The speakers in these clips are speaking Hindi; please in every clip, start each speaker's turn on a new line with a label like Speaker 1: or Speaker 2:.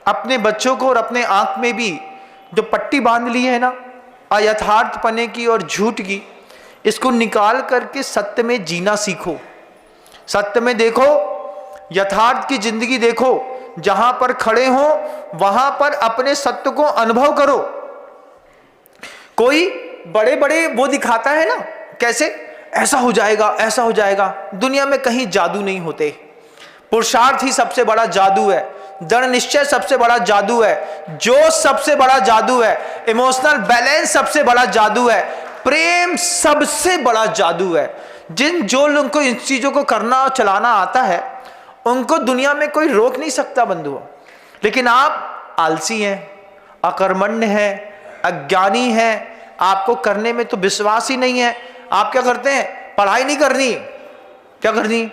Speaker 1: अपने बच्चों को और अपने आंख में भी जो पट्टी बांध ली है ना अयथार्थ पने की और झूठ की, इसको निकाल करके सत्य में जीना सीखो। सत्य में देखो, यथार्थ की जिंदगी देखो, जहां पर खड़े हो वहां पर अपने सत्य को अनुभव करो। कोई बड़े बड़े वो दिखाता है ना, कैसे ऐसा हो जाएगा ऐसा हो जाएगा। दुनिया में कहीं जादू नहीं होते। पुरुषार्थ ही सबसे बड़ा जादू है, दृढ़ निश्चय सबसे बड़ा जादू है, जोश सबसे बड़ा जादू है, इमोशनल बैलेंस सबसे बड़ा जादू है, प्रेम सबसे बड़ा जादू है। जो लोगों को इन चीजों को करना और चलाना आता है उनको दुनिया में कोई रोक नहीं सकता बंधुओं। लेकिन आप आलसी हैं, अकर्मण्य हैं, अज्ञानी हैं, आपको करने में तो विश्वास ही नहीं है। आप क्या करते हैं, पढ़ाई नहीं करनी, क्या करनी,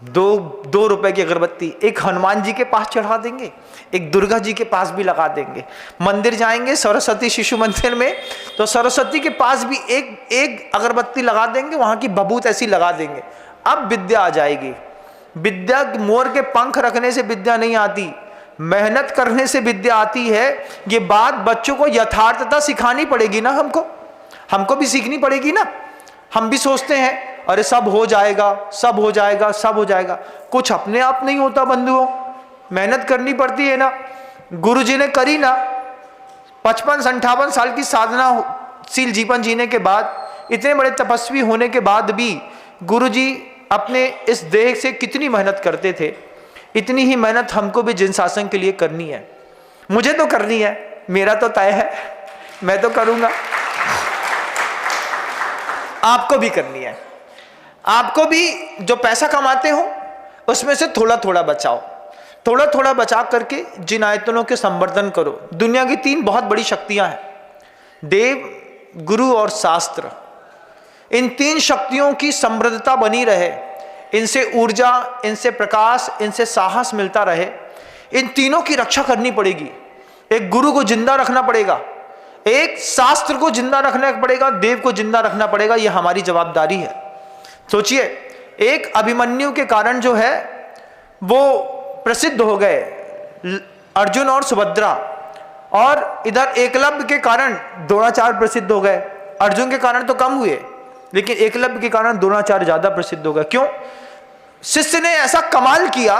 Speaker 1: दो रुपए की अगरबत्ती एक हनुमान जी के पास चढ़ा देंगे, एक दुर्गा जी के पास भी लगा देंगे। मंदिर जाएंगे सरस्वती शिशु मंदिर में तो सरस्वती के पास भी एक अगरबत्ती लगा देंगे, वहां की बबूत ऐसी लगा देंगे। अब विद्या आ जाएगी। विद्या मोर के पंख रखने से विद्या नहीं आती, मेहनत करने से विद्या आती है। ये बात बच्चों को यथार्थता सिखानी पड़ेगी ना, हमको भी सीखनी पड़ेगी ना। हम भी सोचते हैं अरे सब हो जाएगा सब हो जाएगा सब हो जाएगा, कुछ अपने आप नहीं होता बंधुओं, मेहनत करनी पड़ती है ना। गुरु जी ने करी ना, 55-58 साल की साधनाशील जीवन जीने के बाद, इतने बड़े तपस्वी होने के बाद भी गुरु जी अपने इस देह से कितनी मेहनत करते थे। इतनी ही मेहनत हमको भी जिन शासन के लिए करनी है। मुझे तो करनी है, मेरा तो तय है, मैं तो करूंगा, आपको भी करनी है। आपको भी जो पैसा कमाते हो उसमें से थोड़ा थोड़ा बचाओ, थोड़ा थोड़ा बचा करके जिन आयतनों के संवर्धन करो। दुनिया की 3 बहुत बड़ी शक्तियां हैं, देव, गुरु और शास्त्र। इन 3 शक्तियों की समृद्धता बनी रहे, इनसे ऊर्जा, इनसे प्रकाश, इनसे साहस मिलता रहे। इन तीनों की रक्षा करनी पड़ेगी। एक गुरु को जिंदा रखना पड़ेगा, एक शास्त्र को जिंदा रखना पड़ेगा, देव को जिंदा रखना पड़ेगा। यह हमारी जवाबदारी है। सोचिए, एक अभिमन्यु के कारण जो है वो प्रसिद्ध हो गए अर्जुन और सुभद्रा, और इधर एकलव्य के कारण द्रोणाचार्य प्रसिद्ध हो गए। अर्जुन के कारण तो कम हुए, लेकिन एकलव्य के कारण द्रोणाचार्य ज्यादा प्रसिद्ध हो गए। क्यों? शिष्य ने ऐसा कमाल किया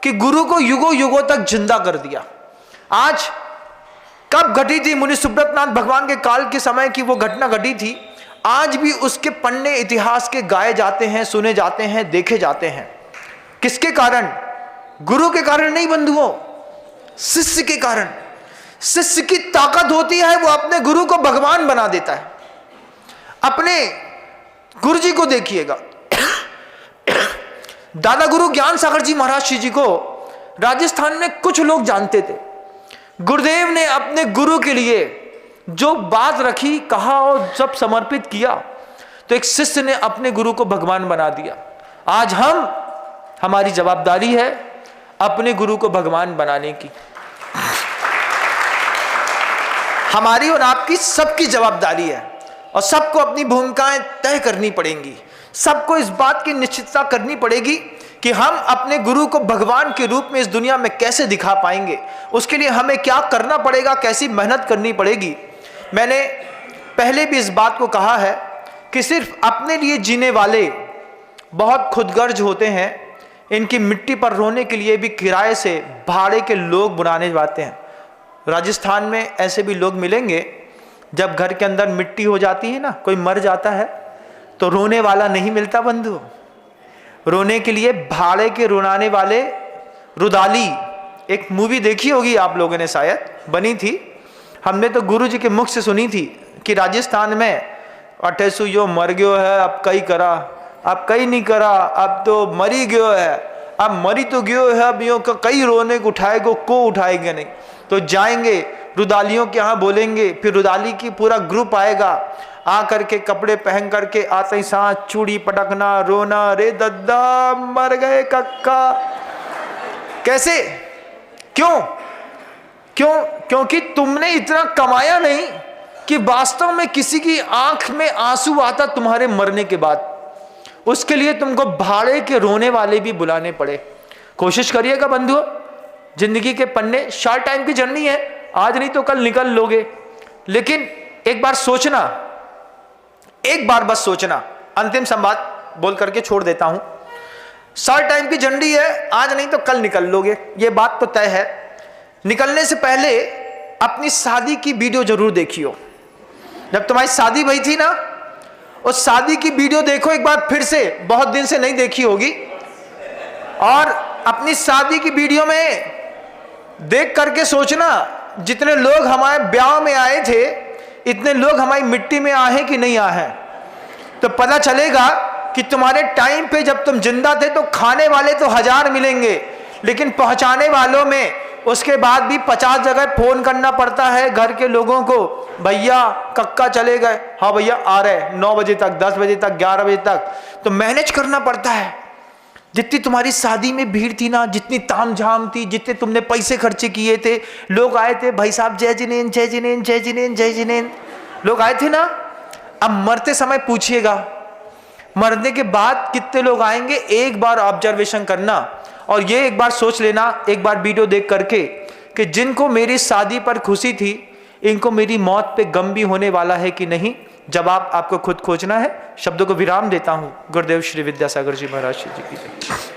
Speaker 1: कि गुरु को युगों युगों तक जिंदा कर दिया। आज कब घटी थी, मुनि सुब्रतनाथ भगवान के काल के समय की वो घटना घटी थी। आज भी उसके पन्ने इतिहास के गाए जाते हैं, सुने जाते हैं, देखे जाते हैं। किसके कारण? गुरु के कारण नहीं बंधुओं, शिष्य के कारण। शिष्य की ताकत होती है, वो अपने गुरु को भगवान बना देता है। अपने गुरु जी को देखिएगा, दादा गुरु ज्ञान सागर जी महाराज जी को राजस्थान में कुछ लोग जानते थे। गुरुदेव ने अपने गुरु के लिए जो बात रखी, कहा और जब समर्पित किया तो एक शिष्य ने अपने गुरु को भगवान बना दिया। आज हमारी जवाबदारी है अपने गुरु को भगवान बनाने की। हमारी और आपकी सबकी जवाबदारी है, और सबको अपनी भूमिकाएं तय करनी पड़ेंगी। सबको इस बात की निश्चितता करनी पड़ेगी कि हम अपने गुरु को भगवान के रूप में इस दुनिया में कैसे दिखा पाएंगे। उसके लिए हमें क्या करना पड़ेगा, कैसी मेहनत करनी पड़ेगी। मैंने पहले भी इस बात को कहा है कि सिर्फ अपने लिए जीने वाले बहुत खुदगर्ज होते हैं। इनकी मिट्टी पर रोने के लिए भी किराए से भाड़े के लोग बुलाने जाते हैं। राजस्थान में ऐसे भी लोग मिलेंगे, जब घर के अंदर मिट्टी हो जाती है ना, कोई मर जाता है तो रोने वाला नहीं मिलता बंधु। रोने के लिए भाड़े के रुलाने वाले, रुदाली एक मूवी देखी होगी आप लोगों ने, शायद बनी थी। हमने तो गुरु जी के मुख से सुनी थी कि राजस्थान में अठेसु यो मर गयो है, अब कई करा, अब कई नहीं करा, अब तो मरी गयो है, अब मरी तो गयो है, अब यो कई रोने को उठाएगो, को उठाएंगे नहीं। तो जाएंगे रुदालियों के यहाँ, बोलेंगे, फिर रुदाली की पूरा ग्रुप आएगा, आ करके कपड़े पहन करके आते ही साथ चूड़ी पटकना, रोना, रे दद्दा मर गए कक्का। कैसे? क्यों? क्योंकि तुमने इतना कमाया नहीं कि वास्तव में किसी की आंख में आंसू आता तुम्हारे मरने के बाद। उसके लिए तुमको भाड़े के रोने वाले भी बुलाने पड़े। कोशिश करिएगा बंधुओं, जिंदगी के पन्ने शॉर्ट टाइम की जर्नी है, आज नहीं तो कल निकल लोगे। लेकिन एक बार सोचना, एक बार बस सोचना, अंतिम संवाद बोल करके छोड़ देता हूं। शॉर्ट टाइम की जर्नी है, आज नहीं तो कल निकल लोगे, ये बात तो तय है। निकलने से पहले अपनी शादी की वीडियो जरूर देखियो। जब तुम्हारी शादी हुई थी ना, उस शादी की वीडियो देखो एक बार फिर से, बहुत दिन से नहीं देखी होगी। और अपनी शादी की वीडियो में देख करके सोचना, जितने लोग हमारे ब्याह में आए थे, इतने लोग हमारी मिट्टी में आए कि नहीं आए हैं। तो पता चलेगा कि तुम्हारे टाइम पे जब तुम जिंदा थे तो खाने वाले तो 1000 मिलेंगे, लेकिन पहुंचाने वालों में उसके बाद भी 50 जगह फोन करना पड़ता है घर के लोगों को, भैया कक्का चले गए, हाँ भैया आ रहे, 9 बजे तक, 10 बजे तक, 11 बजे तक, तो मैनेज करना पड़ता है। जितनी तुम्हारी शादी में भीड़ थी ना, जितनी तामझाम थी, जितने तुमने पैसे खर्चे किए थे, लोग आए थे, भाई साहब जय जिनेन जय जिनेन जय जिनेन जय जिनेन, लोग आए थे ना। अब मरते समय पूछिएगा, मरने के बाद कितने लोग आएंगे, एक बार ऑब्जर्वेशन करना और ये एक बार सोच लेना, एक बार वीडियो देख करके, कि जिनको मेरी शादी पर खुशी थी, इनको मेरी मौत पे गम भी होने वाला है कि नहीं। जवाब आपको खुद खोजना है। शब्दों को विराम देता हूं। गुरुदेव श्री विद्यासागर जी महाराज जी की जय।